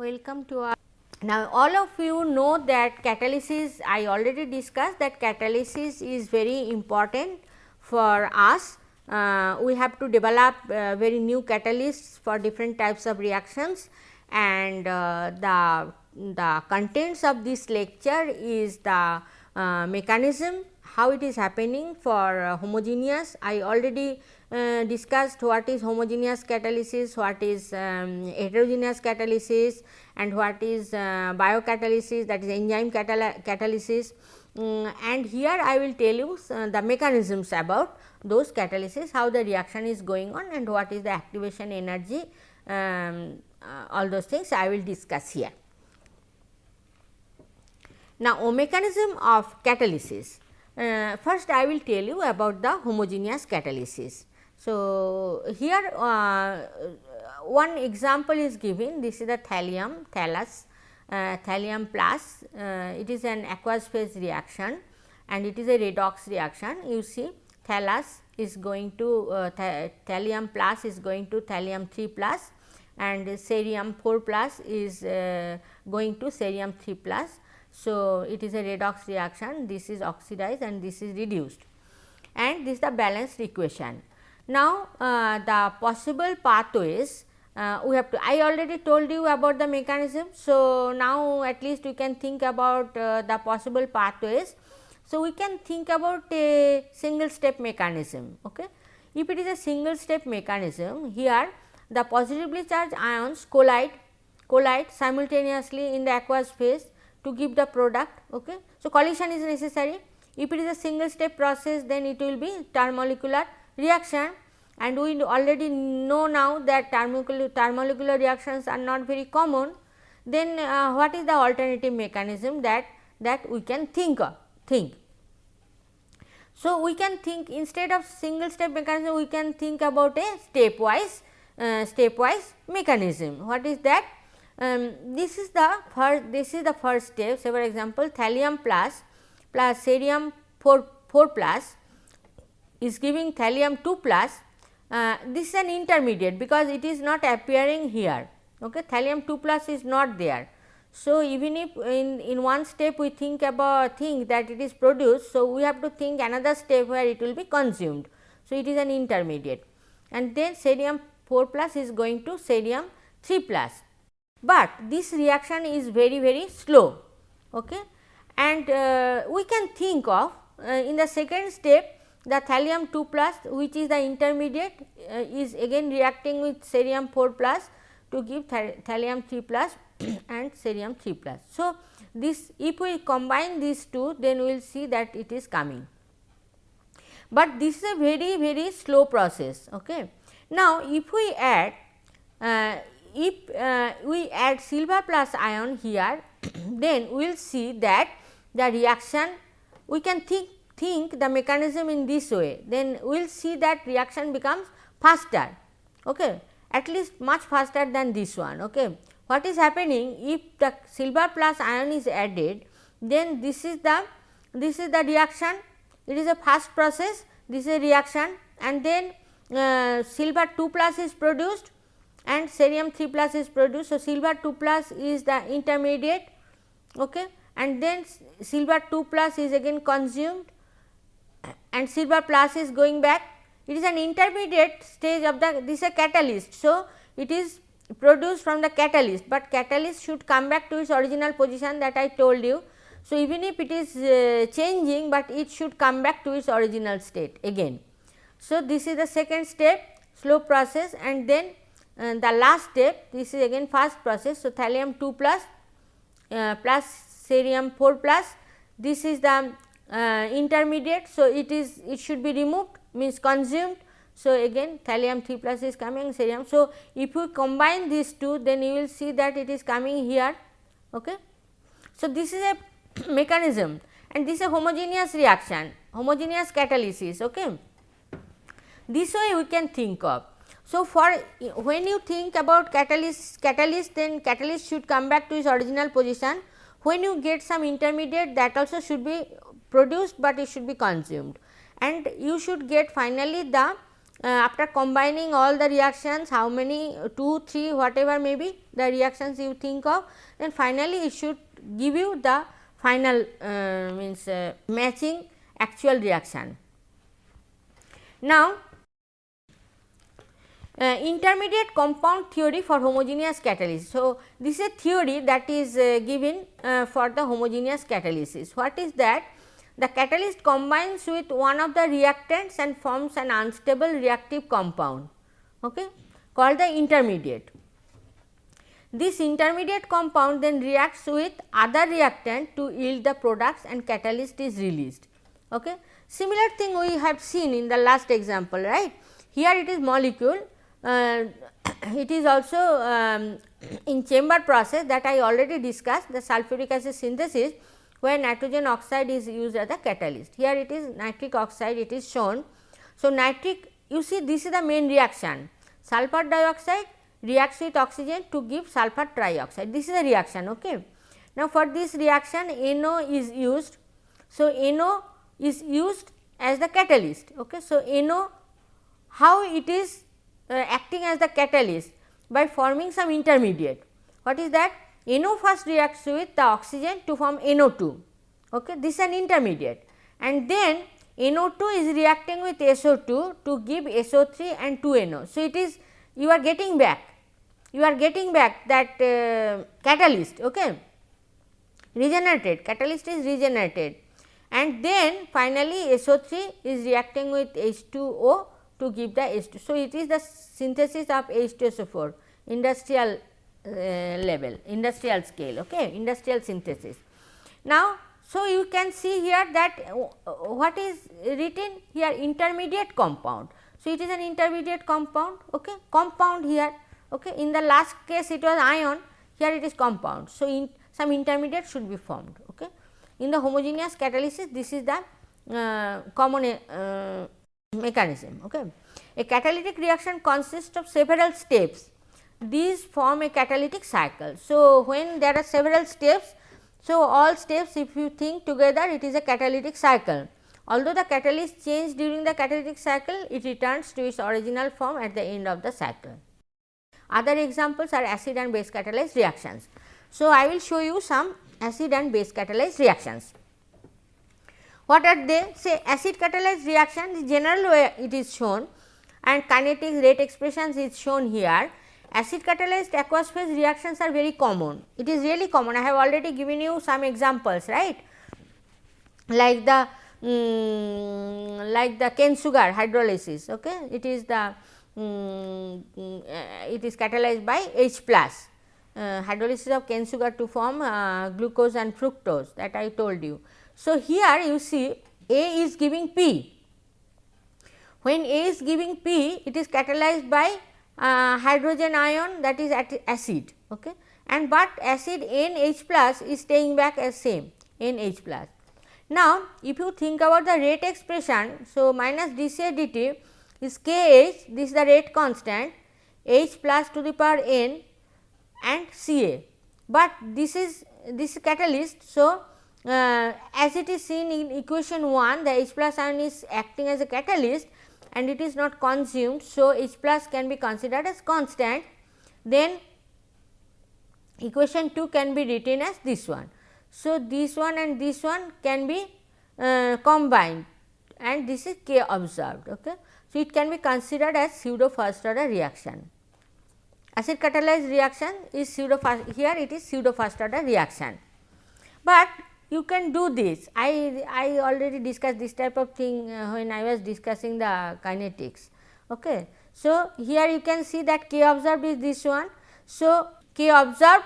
Welcome to our. Now, all of you know that catalysis, I already discussed that catalysis is very important for us. We have to develop very new catalysts for different types of reactions, and the contents of this lecture is the mechanism, how it is happening for homogeneous. I already discussed what is homogeneous catalysis, what is heterogeneous catalysis, and what is biocatalysis, that is enzyme catalysis. And here I will tell you the mechanisms about those catalysis, how the reaction is going on and what is the activation energy, all those things I will discuss here. Now, mechanism of catalysis. First I will tell you about the homogeneous catalysis. So, here one example is given, this is the thallium, thallium plus, it is an aqueous phase reaction and it is a redox reaction. You see thallus is going to thallium plus is going to thallium 3 plus, and cerium 4 plus is going to cerium 3 plus. So, it is a redox reaction, this is oxidized and this is reduced, and this is the balanced equation. Now, the possible pathways we have to, I already told you about the mechanism. So, now at least we can think about the possible pathways. So, we can think about a single step mechanism. Okay. If it is a single step mechanism, here the positively charged ions collide simultaneously in the aqueous phase to give the product. Okay. So, collision is necessary. If it is a single step process, then it will be intermolecular reaction, and we already know now that intermolecular reactions are not very common. Then what is the alternative mechanism that we can think of? So, we can think instead of single step mechanism, we can think about a stepwise mechanism. What is that? This is the first step. Say for example, thallium plus cerium 4 plus is giving thallium 2 plus. This is an intermediate because it is not appearing here. Okay. Thallium 2 plus is not there. So, even if in one step we think that it is produced, so we have to think another step where it will be consumed. So, it is an intermediate, and then cerium 4 plus is going to cerium 3 plus, but this reaction is very slow. Okay. And we can think of in the second step the thallium 2 plus, which is the intermediate, is again reacting with cerium 4 plus to give thallium 3 plus and cerium 3 plus. So, this if we combine these two, then we will see that it is coming, but this is a very slow process. Okay. Now, if we add silver plus ion here, then we will see that the reaction, we can think the mechanism in this way, then we will see that reaction becomes faster. Okay. At least much faster than this one. Okay. What is happening, if the silver plus ion is added, then this is the reaction, it is a fast process, this is a reaction, and then silver 2 plus is produced and cerium 3 plus is produced. So, silver 2 plus is the intermediate, okay, and then silver 2 plus is again consumed and silver plus is going back. It is an intermediate stage of this is a catalyst. So, it is produced from the catalyst, but catalyst should come back to its original position, that I told you. So, even if it is changing, but it should come back to its original state again. So, this is the second step, slow process, and then the last step, this is again fast process. So, thallium 2 plus plus cerium 4 plus, this is the intermediate. So, it should be removed, means consumed. So, again thallium 3 plus is coming, cerium. So, if you combine these two, then you will see that it is coming here. Okay. So, this is a mechanism, and this is a homogeneous reaction, homogeneous catalysis. Okay. This way we can think of. So, for when you think about catalyst, then catalyst should come back to its original position. When you get some intermediate, that also should be produced, but it should be consumed, and you should get finally the after combining all the reactions, how many 2, 3 whatever may be the reactions you think of, then finally it should give you the final means matching actual reaction. Now, intermediate compound theory for homogeneous catalysis. So, this is a theory that is given for the homogeneous catalysis. What is that? The catalyst combines with one of the reactants and forms an unstable reactive compound, okay, called the intermediate. This intermediate compound then reacts with other reactant to yield the products and catalyst is released. Okay. Similar thing we have seen in the last example, right. Here it is molecule, it is also in chamber process that I already discussed, the sulfuric acid synthesis, where nitrogen oxide is used as a catalyst. Here it is nitric oxide, it is shown. So, nitric, you see this is the main reaction, sulfur dioxide reacts with oxygen to give sulfur trioxide, this is a reaction. Okay. Now, for this reaction NO is used. So, NO is used as the catalyst. Okay. So, NO, how it is acting as the catalyst? By forming some intermediate. What is that? NO first reacts with the oxygen to form NO2, okay. This is an intermediate, and then NO2 is reacting with SO2 to give SO3 and 2NO. So, it is you are getting back that catalyst, okay, regenerated, catalyst is regenerated, and then finally SO3 is reacting with H2O to give the H2. So, it is the synthesis of H2SO4, industrial level, industrial scale, okay, industrial synthesis. Now, so you can see here that what is written here, intermediate compound. So, it is an intermediate compound, okay, compound here, okay. In the last case it was ion, here it is compound. So, some intermediate should be formed, okay. In the homogeneous catalysis, this is the common mechanism, okay. A catalytic reaction consists of several steps. These form a catalytic cycle. So, when there are several steps, so all steps if you think together, it is a catalytic cycle. Although the catalyst changes during the catalytic cycle, it returns to its original form at the end of the cycle. Other examples are acid and base catalyzed reactions. So, I will show you some acid and base catalyzed reactions. What are they? Say acid catalyzed reaction, the general way it is shown, and kinetics rate expressions is shown here. Acid catalyzed aqueous phase reactions are very common, it is really common. I have already given you some examples, right, like the cane sugar hydrolysis, okay. It is the it is catalyzed by H plus, hydrolysis of cane sugar to form glucose and fructose, that I told you. So, here you see A is giving P. When A is giving P, it is catalyzed by hydrogen ion, that is acid, okay, and but acid NH plus is staying back as same NH plus. Now, if you think about the rate expression, so minus dCA dt is Kh, this is the rate constant, H plus to the power n and Ca, but this is catalyst. So, as it is seen in equation 1, the H plus ion is acting as a catalyst and it is not consumed. So, H plus can be considered as constant, then equation 2 can be written as this one. So, this one and this one can be combined and this is K observed. Okay. So, it can be considered as pseudo first order reaction. Acid catalyzed reaction is pseudo first, here it is pseudo first order reaction, but you can do this. I already discussed this type of thing when I was discussing the kinetics. Okay. So, here you can see that K observed is this one. So, K observed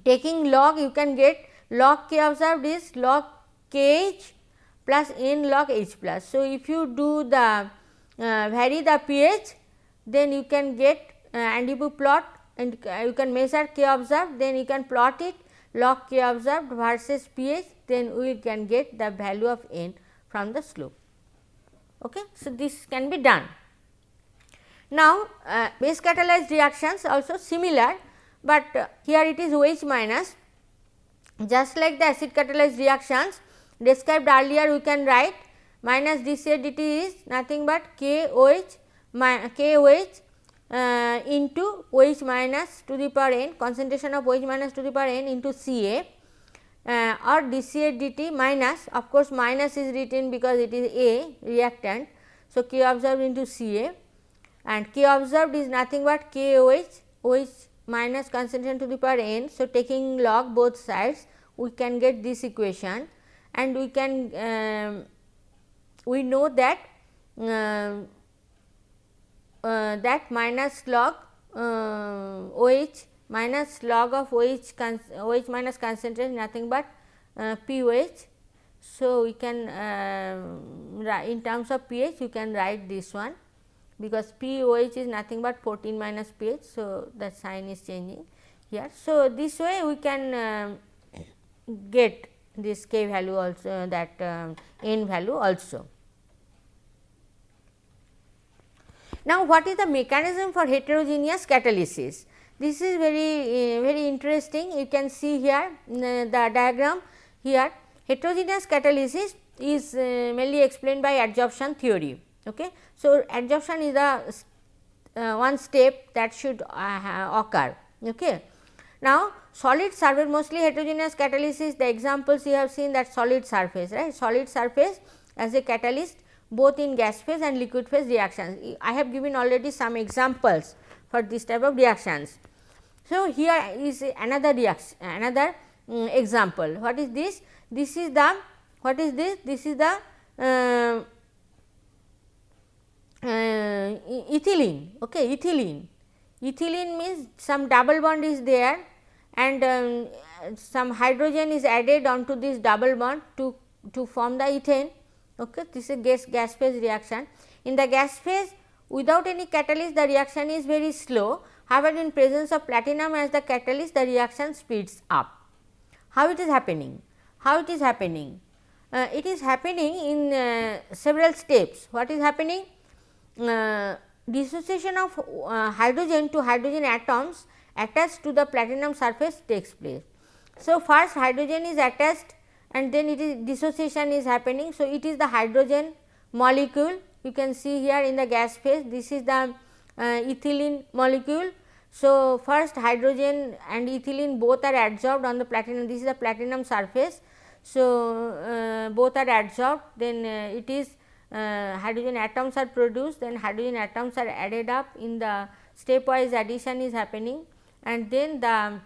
taking log, you can get log K observed is log Kh plus n log H plus. So, if you do the vary the pH, then you can get and if you plot and you can measure K observed, then you can plot it log K observed versus pH, then we can get the value of n from the slope. Okay. So, this can be done. Now, base catalyzed reactions also similar, but here it is OH minus, just like the acid catalyzed reactions described earlier, we can write minus dCA dt is nothing but KOH into OH minus to the power n, concentration of OH minus to the power n into Ca, or dCA dt minus, of course minus is written because it is A reactant. So, K observed into Ca, and K observed is nothing but KOH, OH minus concentration to the power n. So, taking log both sides, we can get this equation, and we can we know that that minus log OH minus log of OH minus concentration nothing but pOH. So, we can in terms of pH you can write this one, because pOH is nothing but 14 minus pH. So, the sign is changing here. So, this way we can get this K value also, that N value also. Now, what is the mechanism for heterogeneous catalysis? This is very interesting. You can see here the diagram here. Heterogeneous catalysis is mainly explained by adsorption theory. Okay. So, adsorption is the one step that should occur. Okay. Now, solid surface, mostly heterogeneous catalysis, the examples you have seen, that solid surface, right, solid surface as a catalyst both in gas phase and liquid phase reactions. I have given already some examples for this type of reactions. So, here is another reaction, another example. What is this? This is the, what is this? This is the ethylene. Okay, ethylene. Ethylene means some double bond is there, and some hydrogen is added onto this double bond to form the ethane. Okay. This is gas phase reaction. In the gas phase, without any catalyst, the reaction is very slow. However, in presence of platinum as the catalyst, the reaction speeds up. How it is happening? How it is happening? It is happening in several steps. What is happening? Dissociation of hydrogen to hydrogen atoms attached to the platinum surface takes place. So, first hydrogen is attached, and then it is dissociation is happening. So, it is the hydrogen molecule, you can see here in the gas phase, this is the ethylene molecule. So, first hydrogen and ethylene both are adsorbed on the platinum, this is the platinum surface. So, both are adsorbed, then it is hydrogen atoms are produced, then hydrogen atoms are added up, in the stepwise addition is happening, and then the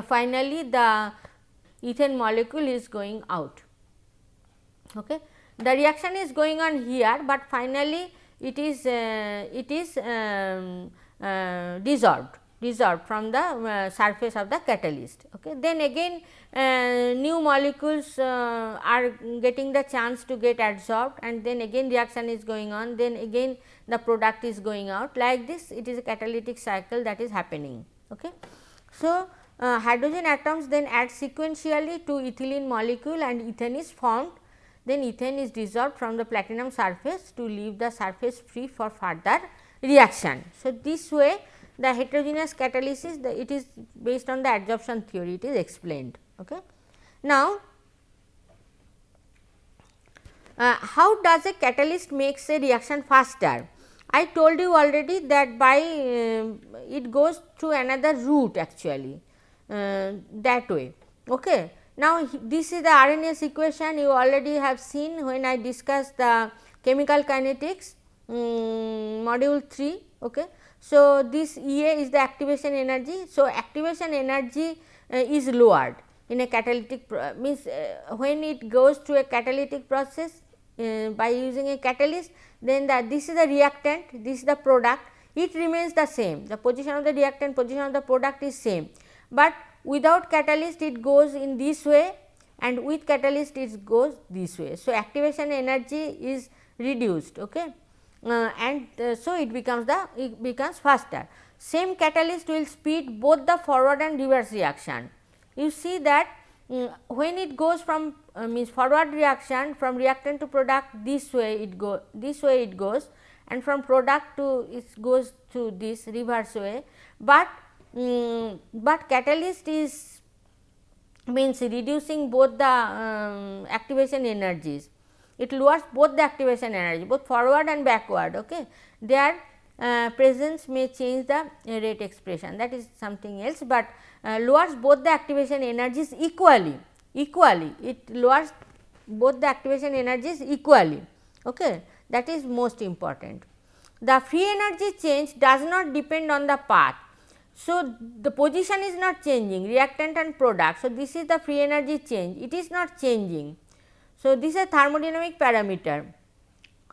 finally the ethane molecule is going out. Okay. The reaction is going on here, but finally it is dissolved from the surface of the catalyst. Okay. Then again new molecules are getting the chance to get adsorbed, and then again reaction is going on, then again the product is going out, like this it is a catalytic cycle that is happening. Okay. So, hydrogen atoms then add sequentially to ethylene molecule and ethane is formed, then ethane is dissolved from the platinum surface to leave the surface free for further reaction. So, this way the heterogeneous catalysis, it is based on the adsorption theory, it is explained. Okay. Now, how does a catalyst makes a reaction faster? I told you already that by it goes through another route actually, that way. Okay. Now, this is the Arrhenius equation you already have seen when I discussed the chemical kinetics module 3. Okay. So, this EA is the activation energy. So, activation energy is lowered in a catalytic means when it goes through a catalytic process by using a catalyst, then this is the reactant, this is the product, it remains the same, the position of the reactant, position of the product is same, but without catalyst it goes in this way and with catalyst it goes this way. So, activation energy is reduced. Okay. So, it becomes faster. Same catalyst will speed both the forward and reverse reaction. You see that when it goes from means forward reaction from reactant to product, this way it goes, and from product to it goes to this reverse way, but catalyst is means reducing both the activation energies. it lowers both the activation energy, both forward and backward. Okay. Their presence may change the rate expression, that is something else, but lowers both the activation energies equally, it lowers both the activation energies equally. Okay. That is most important. The free energy change does not depend on the path. So, the position is not changing, reactant and product. So, this is the free energy change, it is not changing. So, this is a thermodynamic parameter.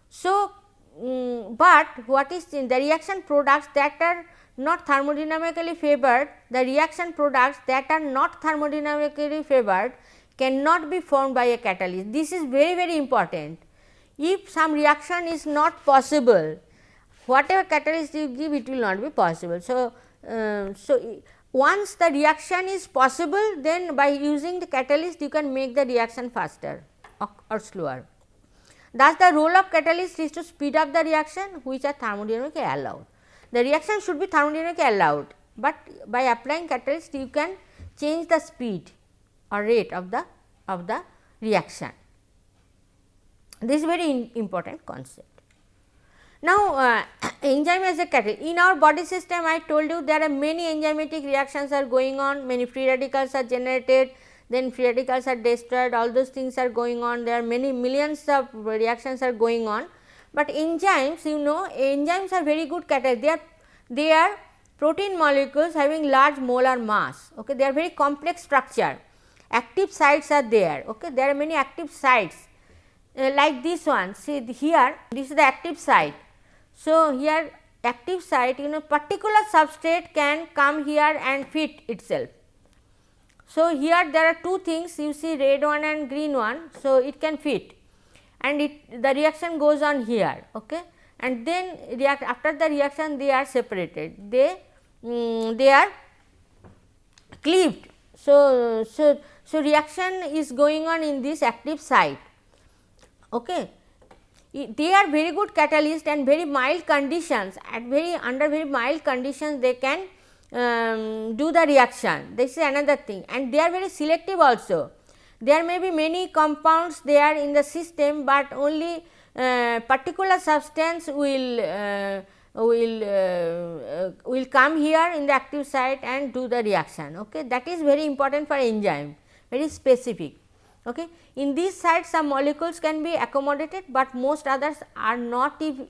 So, but what is the reaction products that are not thermodynamically favored, the reaction products that are not thermodynamically favored cannot be formed by a catalyst. This is very important. If some reaction is not possible, whatever catalyst you give, it will not be possible. So, once the reaction is possible, then by using the catalyst you can make the reaction faster or slower. Thus, the role of catalyst is to speed up the reaction which are thermodynamically allowed. The reaction should be thermodynamically allowed, but by applying catalyst you can change the speed or rate of the reaction. This is very important concept. Now, enzyme as a catalyst. In our body system, I told you there are many enzymatic reactions are going on, many free radicals are generated, then free radicals are destroyed, all those things are going on, there are many millions of reactions are going on. But enzymes, you know, enzymes are very good catalysts, they are protein molecules having large molar mass, okay. They are very complex structure, active sites are there, okay. There are many active sites like this one, see here, this is the active site. So, here active site, you know, particular substrate can come here and fit itself. So, here there are two things, you see red one and green one. So, it can fit and the reaction goes on here, okay. And then after the reaction they are separated, they are cleaved. So, reaction is going on in this active site, okay. They are very good catalyst and very mild conditions, under very mild conditions they can do the reaction. This is another thing, and they are very selective also. There may be many compounds there in the system, but only particular substance will come here in the active site and do the reaction, okay. That is very important for enzyme, very specific, okay. In these sites some molecules can be accommodated, but most others are not even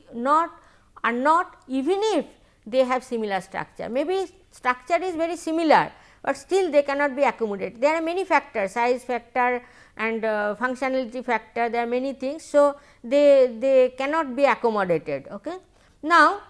if they have similar structure. Maybe structure is very similar, but still they cannot be accommodated. There are many factors, size factor and functionality factor, there are many things. So, they cannot be accommodated, okay. Now,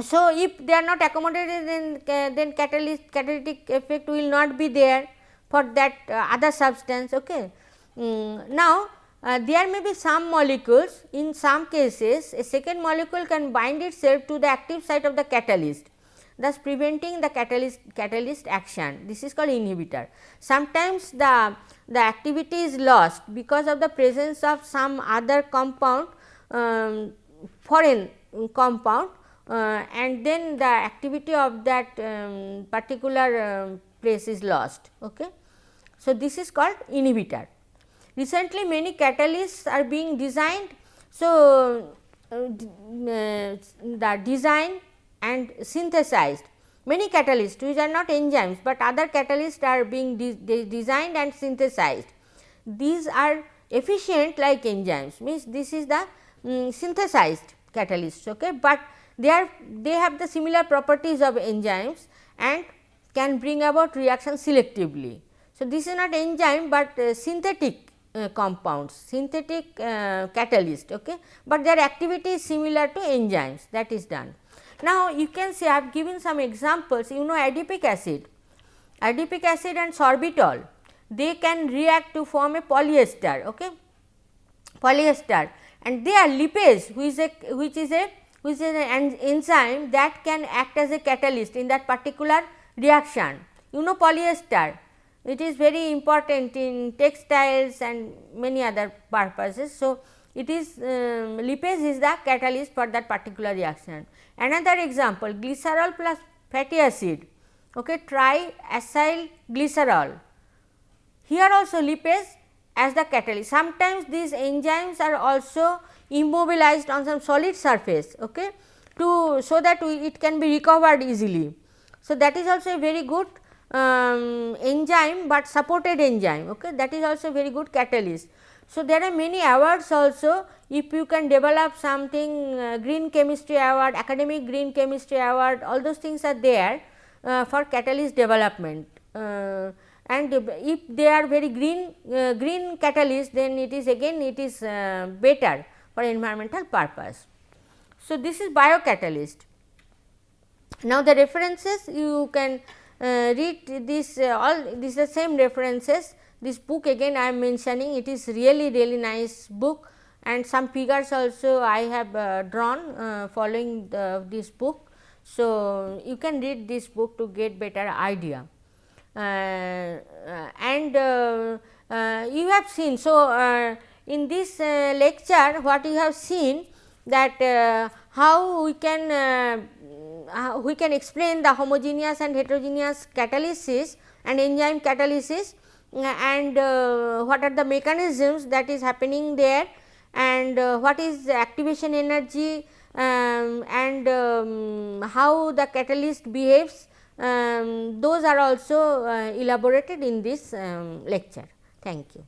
so if they are not accommodated, then catalytic effect will not be there for that other substance, okay. Now, there may be some molecules, in some cases a second molecule can bind itself to the active site of the catalyst, thus preventing the catalyst action. This is called inhibitor. Sometimes the activity is lost because of the presence of some other compound, foreign compound, and then the activity of that particular place is lost, okay. So, this is called inhibitor. Recently many catalysts are being designed. So, the design and synthesized many catalysts which are not enzymes, but other catalysts are being designed and synthesized. These are efficient like enzymes, means this is the synthesized catalysts, okay, but they have the similar properties of enzymes and can bring about reaction selectively. So, this is not enzyme, but synthetic compounds, synthetic catalyst, okay, but their activity is similar to enzymes, that is done. Now, you can see I have given some examples, you know adipic acid and sorbitol, they can react to form a polyester, okay, and they are lipase which is an enzyme that can act as a catalyst in that particular reaction. You know polyester, it is very important in textiles and many other purposes. So, it is lipase is the catalyst for that particular reaction. Another example, glycerol plus fatty acid, okay, triacyl glycerol. Here also lipase as the catalyst. Sometimes these enzymes are also immobilized on some solid surface, okay, to so that it can be recovered easily. So, that is also a very good enzyme, but supported enzyme, okay, that is also a very good catalyst. So, there are many awards also, if you can develop something, green chemistry award, academic green chemistry award, all those things are there for catalyst development. And if they are very green catalyst, then it is again it is better for environmental purpose. So, this is biocatalyst. Now, the references you can read this all these are same references. This book again I am mentioning, it is really nice book, and some figures also I have drawn following this book. So, you can read this book to get better idea. And you have seen. So, in this lecture what you have seen, that how we can explain the homogeneous and heterogeneous catalysis and enzyme catalysis, and what are the mechanisms that is happening there, and what is the activation energy, and how the catalyst behaves. Those are also elaborated in this lecture. Thank you.